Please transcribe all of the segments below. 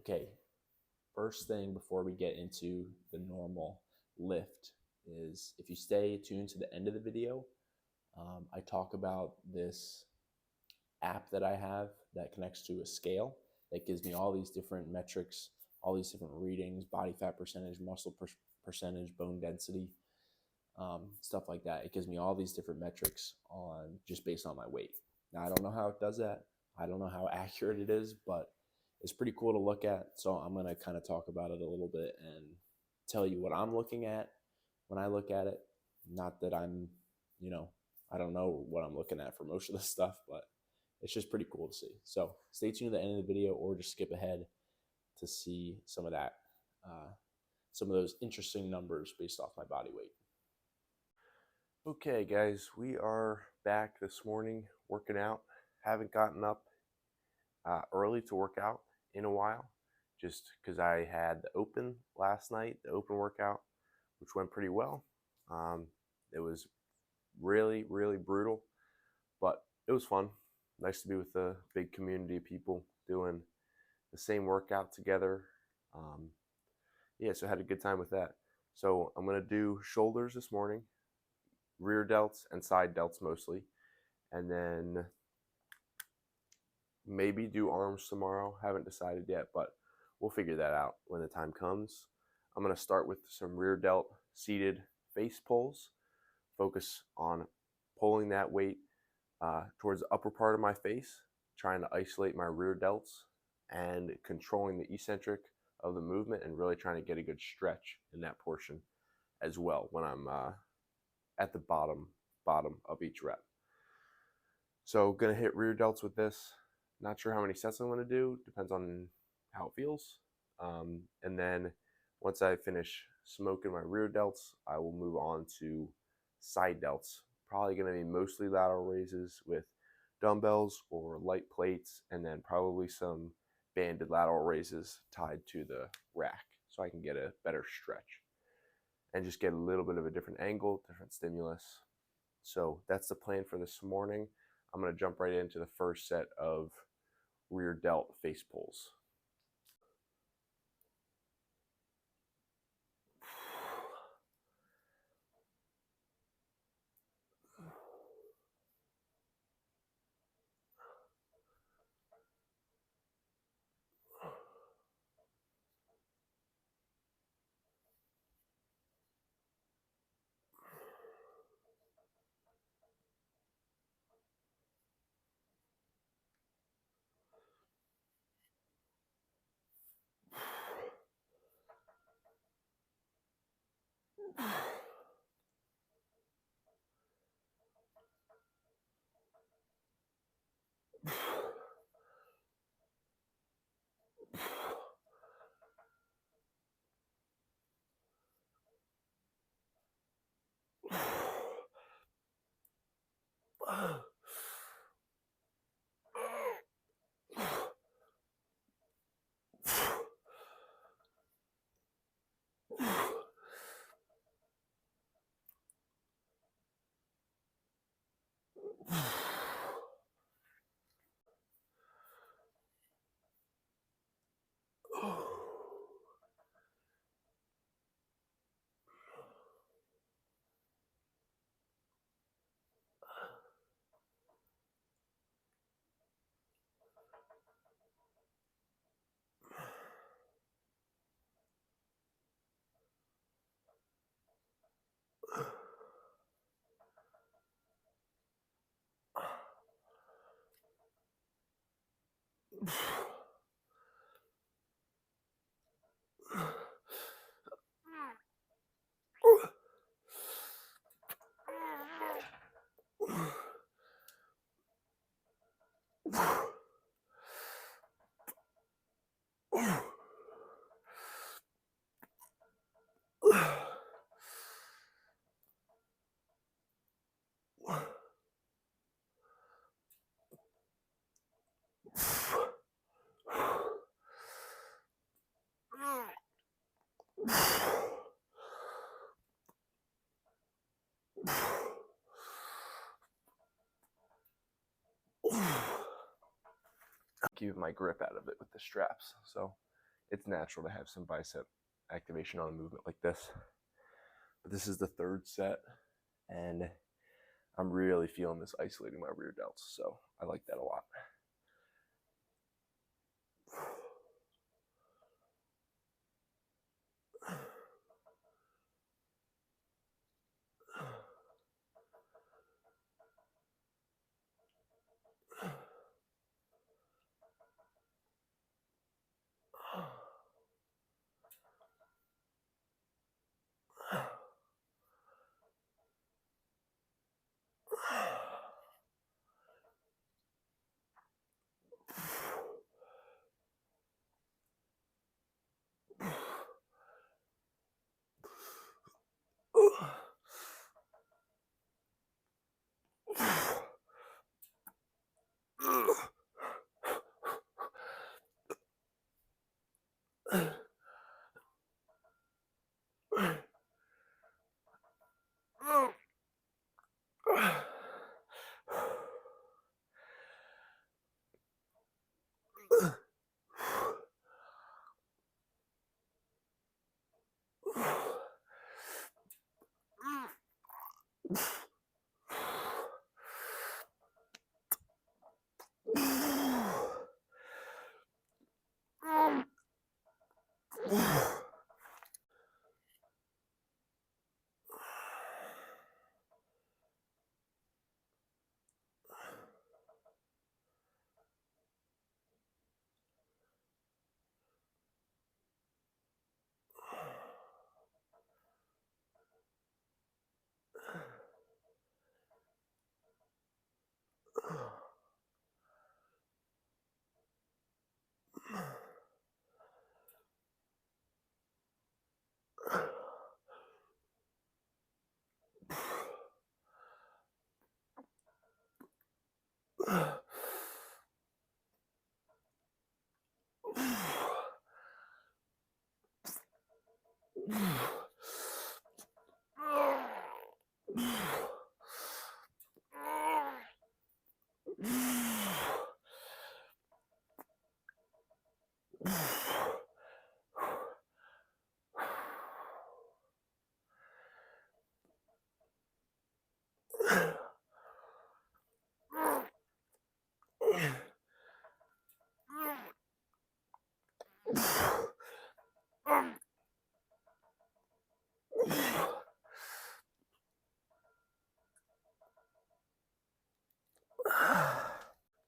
Okay, first thing before we get into the normal lift is if you stay tuned to the end of the video, I talk about this app that I have that connects to a scale that gives me all these different metrics, all these different readings, body fat percentage, muscle percentage, bone density, stuff like that. It gives me all these different metrics on just based on my weight. Now, I don't know how it does that. I don't know how accurate it is, but it's pretty cool to look at. So I'm going to kind of talk about it a little bit and tell you what I'm looking at when I look at it. Not that I'm, I don't know what I'm looking at for most of this stuff, but it's just pretty cool to see. So stay tuned to the end of the video or just skip ahead to see some of that, some of those interesting numbers based off my body weight. Okay, guys, we are back this morning working out. Haven't gotten up early to work out in a while, just because I had the open last night, the open workout, which went pretty well. It was really, really brutal, but it was fun. Nice to be with a big community of people doing the same workout together. So I had a good time with that. So I'm going to do shoulders this morning, rear delts and side delts mostly, and then maybe do arms tomorrow. Haven't decided yet, but we'll figure that out when the time comes. I'm going to start with some rear delt seated face pulls. Focus on pulling that weight towards the upper part of my face, trying to isolate my rear delts and controlling the eccentric of the movement and really trying to get a good stretch in that portion as well when I'm at the bottom of each rep. So gonna hit rear delts with this. Not sure how many sets I'm gonna do, depends on how it feels. And then once I finish smoking my rear delts, I will move on to side delts. Probably gonna be mostly lateral raises with dumbbells or light plates, and then probably some banded lateral raises tied to the rack so I can get a better stretch and just get a little bit of a different angle, different stimulus. So that's the plan for this morning. I'm going to jump right into the first set of rear delt face pulls. Keep my grip out of it with the straps, so it's natural to have some bicep activation on a movement like this. But this is the third set, and I'm really feeling this isolating my rear delts, so I like that a lot.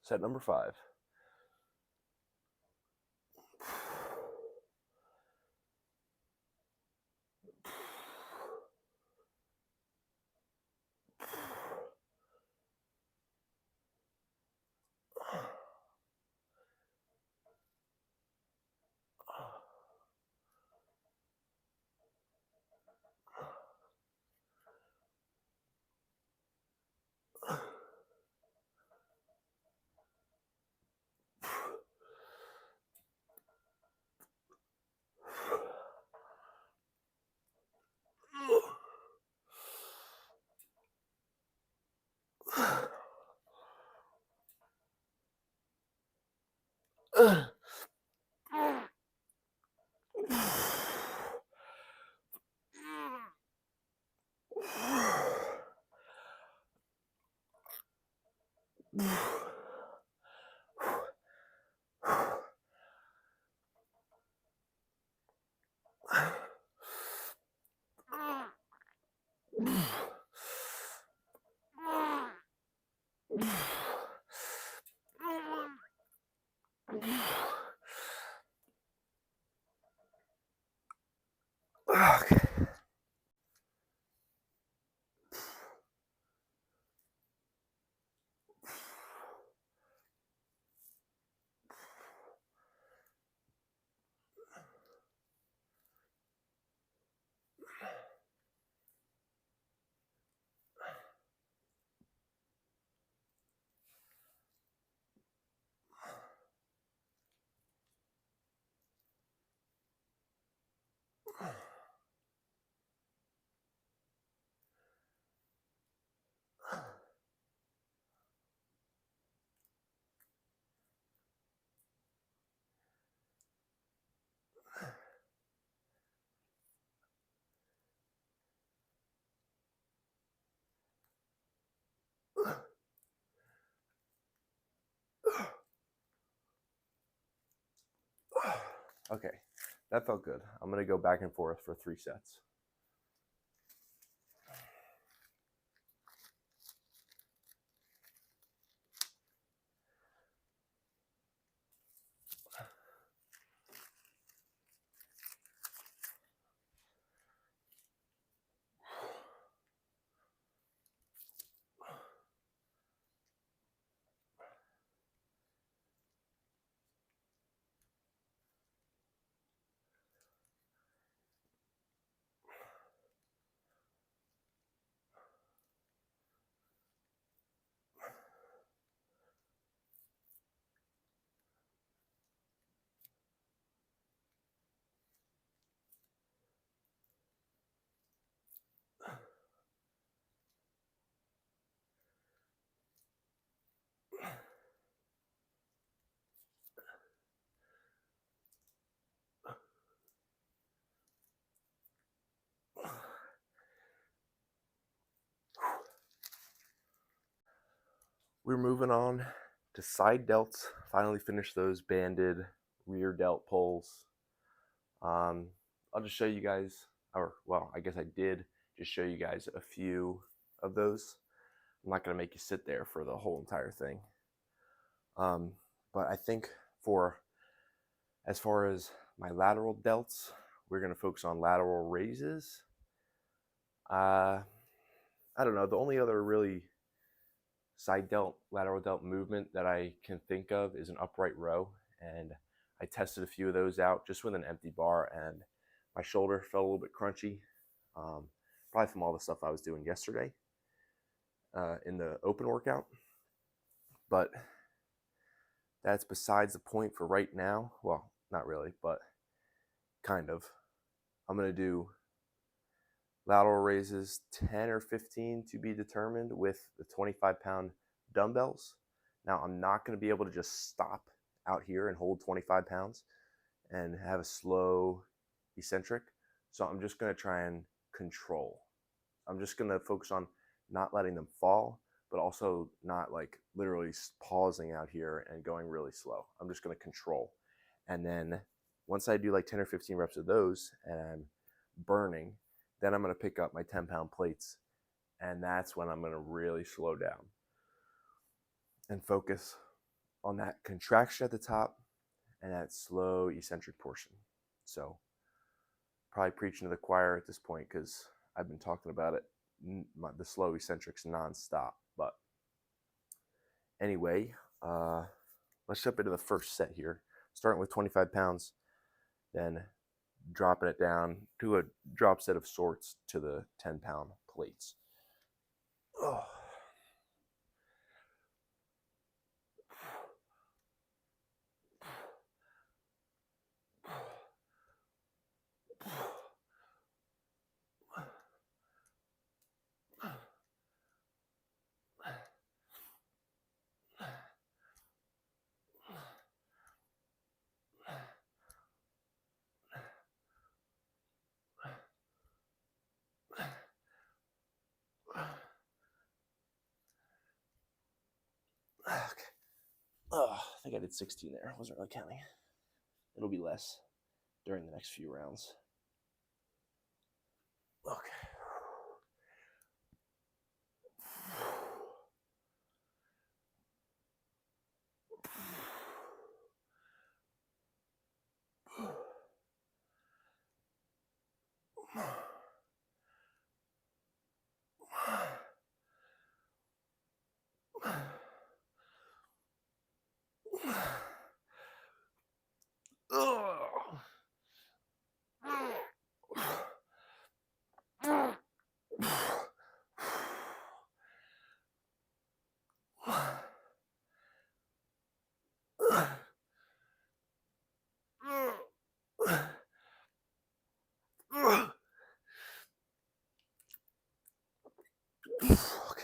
Set number 5. Okay. Okay, that felt good. I'm going to go back and forth for 3 sets. We're moving on to side delts. Finally finished those banded rear delt pulls. I'll just show you guys, or well, I guess I did just show you guys a few of those. I'm not going to make you sit there for the whole entire thing. But I think as far as my lateral delts, we're going to focus on lateral raises. I don't know. The only other really side delt, lateral delt movement that I can think of is an upright row. And I tested a few of those out just with an empty bar, and my shoulder felt a little bit crunchy, probably from all the stuff I was doing yesterday in the open workout. But that's besides the point for right now. Well, not really, but kind of. I'm going to do lateral raises 10 or 15 to be determined with the 25-pound dumbbells. Now, I'm not going to be able to just stop out here and hold 25 pounds and have a slow eccentric. So I'm just going to try and control. I'm just going to focus on not letting them fall, but also not like literally pausing out here and going really slow. I'm just going to control. And then once I do like 10 or 15 reps of those and I'm burning, then I'm going to pick up my 10-pound plates. And that's when I'm going to really slow down and focus on that contraction at the top and that slow eccentric portion. So probably preaching to the choir at this point because I've been talking about it, the slow eccentrics nonstop. But anyway, let's jump into the first set here. Starting with 25 pounds, then dropping it down to a drop set of sorts to the 10-pound plates. Oh. Okay. Oh, I think I did 16 there. I wasn't really counting. It'll be less during the next few rounds. Okay. Okay.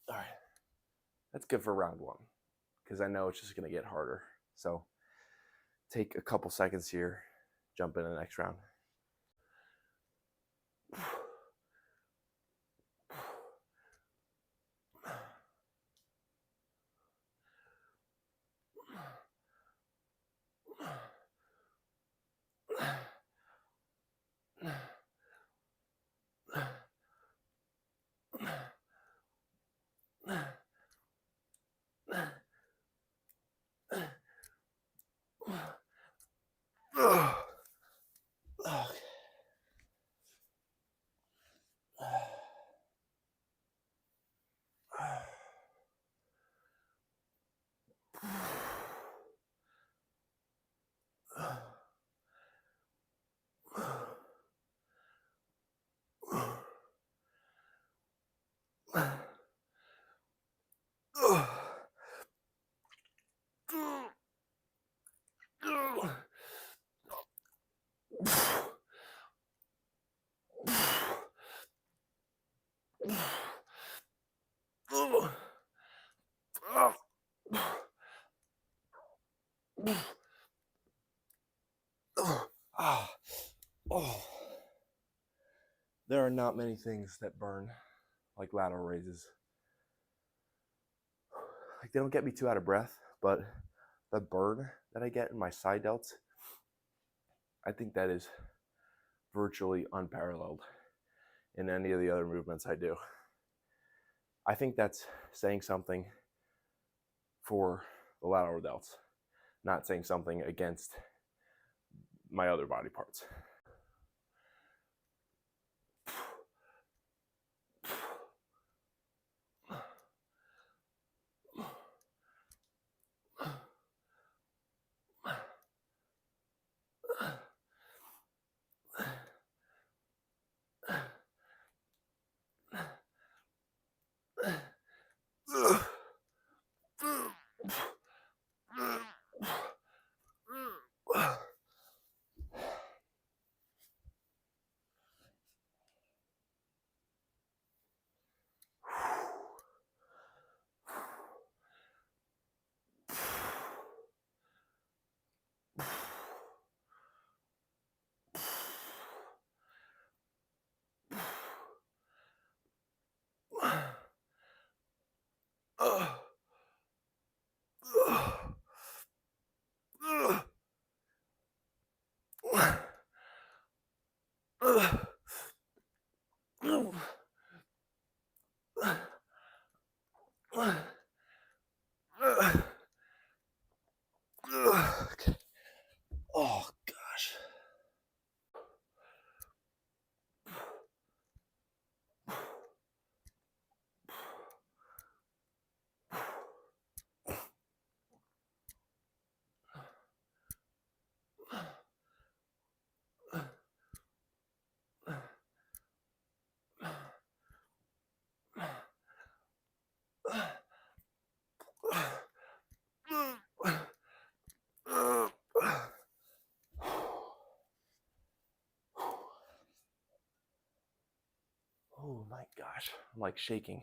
All right. That's good for round one because I know it's just going to get harder. So take a couple seconds here, jump into the next round. Ah, oh. There are not many things that burn like lateral raises. Like, they don't get me too out of breath, but the burn that I get in my side delts, I think that is virtually unparalleled in any of the other movements I do. I think that's saying something for the lateral delts, not saying something against my other body parts. Okay. Oh gosh. Oh my gosh, I'm like shaking.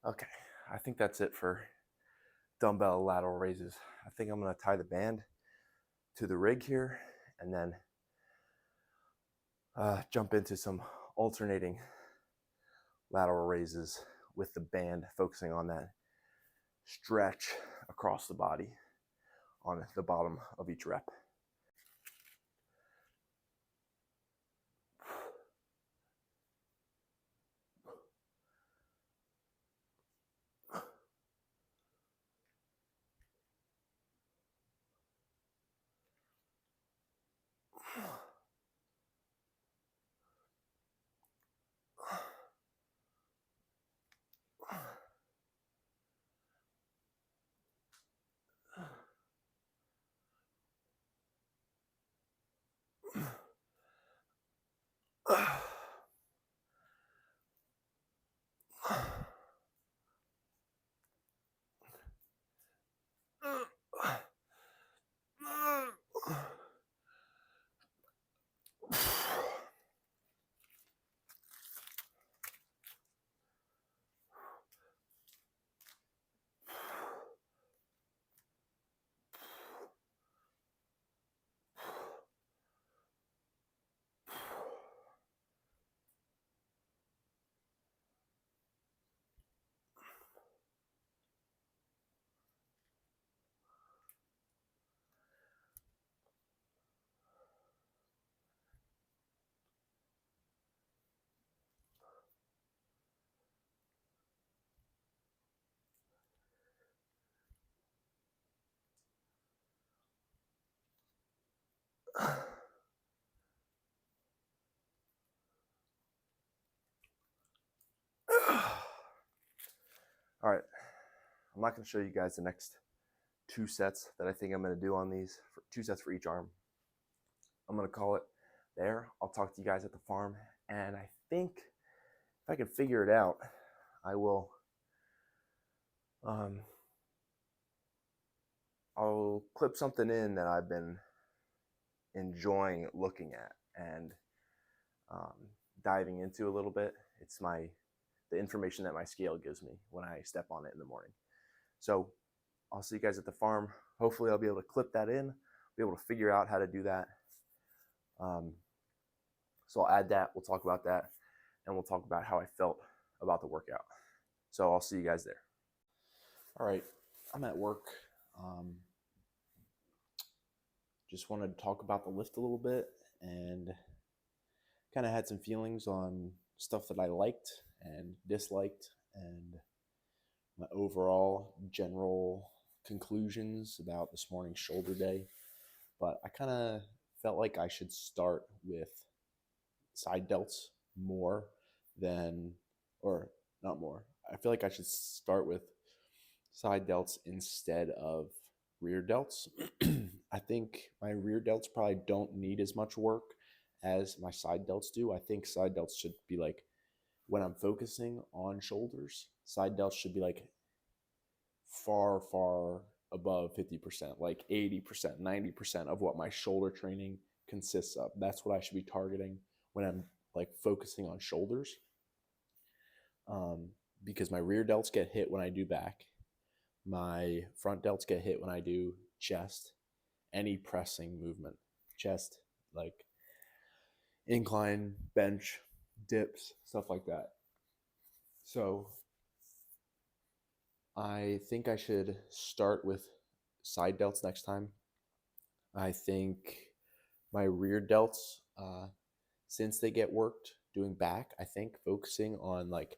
Okay, I think that's it for dumbbell lateral raises. I think I'm gonna tie the band to the rig here and then jump into some alternating lateral raises with the band, focusing on that stretch across the body on the bottom of each rep. All right, I'm not going to show you guys the next 2 sets that I think I'm going to do on these, 2 sets for each arm. I'm going to call it there. I'll talk to you guys at the farm, and I think if I can figure it out, I will I'll clip something in that I've been enjoying looking at and diving into a little bit. It's the information that my scale gives me when I step on it in the morning. So I'll see you guys at the farm. Hopefully I'll be able to clip that in, be able to figure out how to do that. So I'll add that, we'll talk about that, and we'll talk about how I felt about the workout. So I'll see you guys there. All right, I'm at work. Just wanted to talk about the lift a little bit and kind of had some feelings on stuff that I liked and disliked and my overall general conclusions about this morning's shoulder day. But I kind of felt like I should start with side delts more than, or not more. I feel like I should start with side delts instead of rear delts. I think my rear delts probably don't need as much work as my side delts do. I think side delts should be like, when I'm focusing on shoulders, side delts should be like far, far above 50%, like 80%, 90% of what my shoulder training consists of. That's what I should be targeting when I'm like focusing on shoulders. Because my rear delts get hit when I do back. My front delts get hit when I do chest, any pressing movement, chest, like incline, bench, dips, stuff like that. So I think I should start with side delts next time. I think my rear delts, since they get worked doing back, I think focusing on like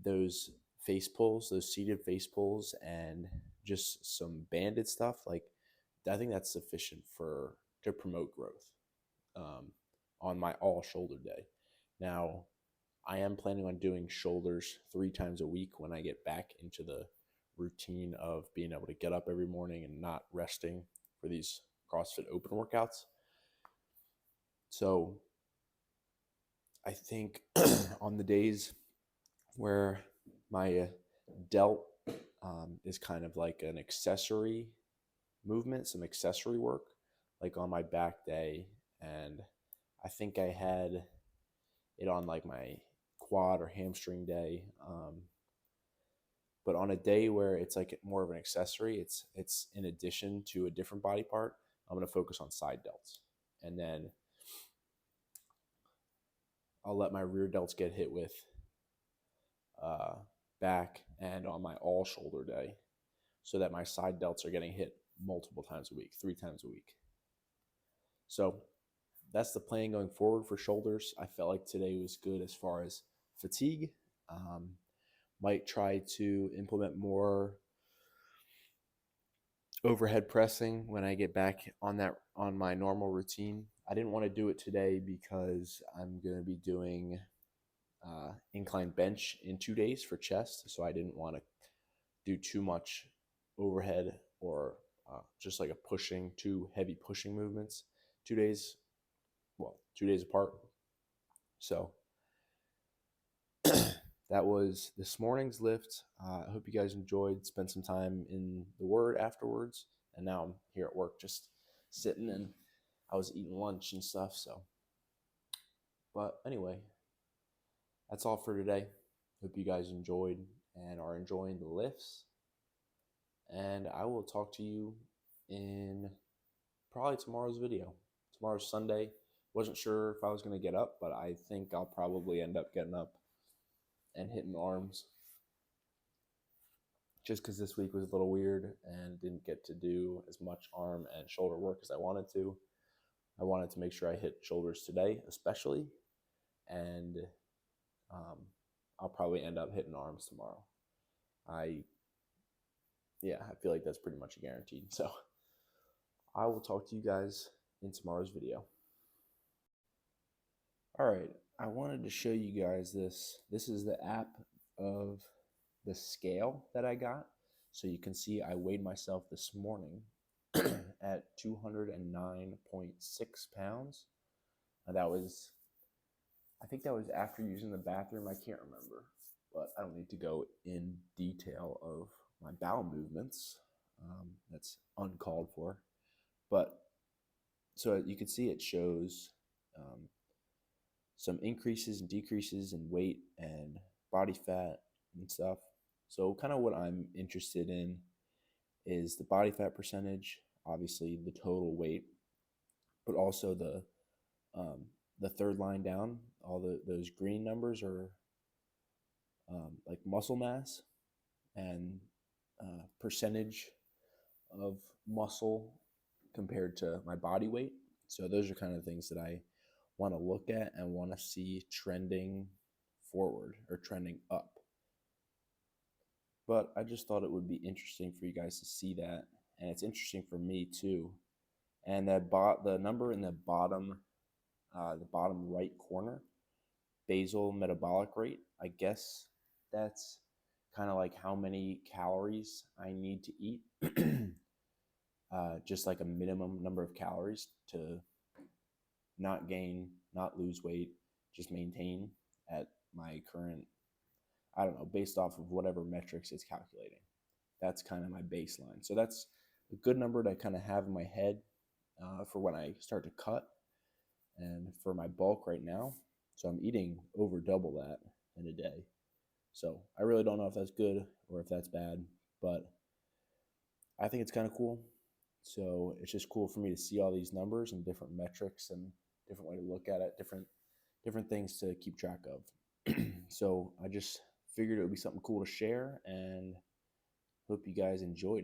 those face pulls, those seated face pulls, and just some banded stuff, like I think that's sufficient to promote growth on my all shoulder day. Now, I am planning on doing shoulders 3 times a week when I get back into the routine of being able to get up every morning and not resting for these CrossFit Open workouts. So I think on the days where my delt is kind of like an accessory movement, some accessory work, like on my back day, and I think I had it on like my quad or hamstring day. But on a day where it's like more of an accessory, it's in addition to a different body part, I'm going to focus on side delts. And then I'll let my rear delts get hit with back and on my all shoulder day, so that my side delts are getting hit multiple times a week, 3 times a week. So that's the plan going forward for shoulders. I felt like today was good as far as fatigue. Might try to implement more overhead pressing when I get back on my normal routine. I didn't want to do it today because I'm going to be doing incline bench in 2 days for chest, so I didn't want to do too much overhead or just like two heavy pushing movements 2 days, 2 days apart. So that was this morning's lift. I hope you guys enjoyed. Spent some time in the Word afterwards, and now I'm here at work just sitting, and I was eating lunch and stuff. So, but anyway, that's all for today. Hope you guys enjoyed and are enjoying the lifts. And I will talk to you in probably tomorrow's video. Tomorrow's Sunday. Wasn't sure if I was going to get up, but I think I'll probably end up getting up and hitting arms, just because this week was a little weird and didn't get to do as much arm and shoulder work as I wanted to. I wanted to make sure I hit shoulders today, especially, and I'll probably end up hitting arms tomorrow. I feel like that's pretty much guaranteed. So I will talk to you guys in tomorrow's video. All right, I wanted to show you guys this. This is the app of the scale that I got. So you can see I weighed myself this morning at 209.6 pounds. That was, I think that was after using the bathroom. I can't remember, but I don't need to go in detail of my bowel movements. That's uncalled for. But so you can see it shows some increases and decreases in weight and body fat and stuff. So kind of what I'm interested in is the body fat percentage, obviously the total weight, but also the third line down. All those green numbers are like muscle mass and percentage of muscle compared to my body weight. So those are kind of things that I want to look at and want to see trending forward or trending up. But I just thought it would be interesting for you guys to see that, and it's interesting for me too. And the number in the bottom right corner, basal metabolic rate, I guess that's kind of like how many calories I need to eat. Just like a minimum number of calories to not gain, not lose weight, just maintain at my current, I don't know, based off of whatever metrics it's calculating. That's kind of my baseline. So that's a good number to kind of have in my head for when I start to cut and for my bulk right now. So I'm eating over double that in a day. So I really don't know if that's good or if that's bad, but I think it's kind of cool. So it's just cool for me to see all these numbers and different metrics and different way to look at it, different things to keep track of. So I just figured it would be something cool to share, and hope you guys enjoyed it.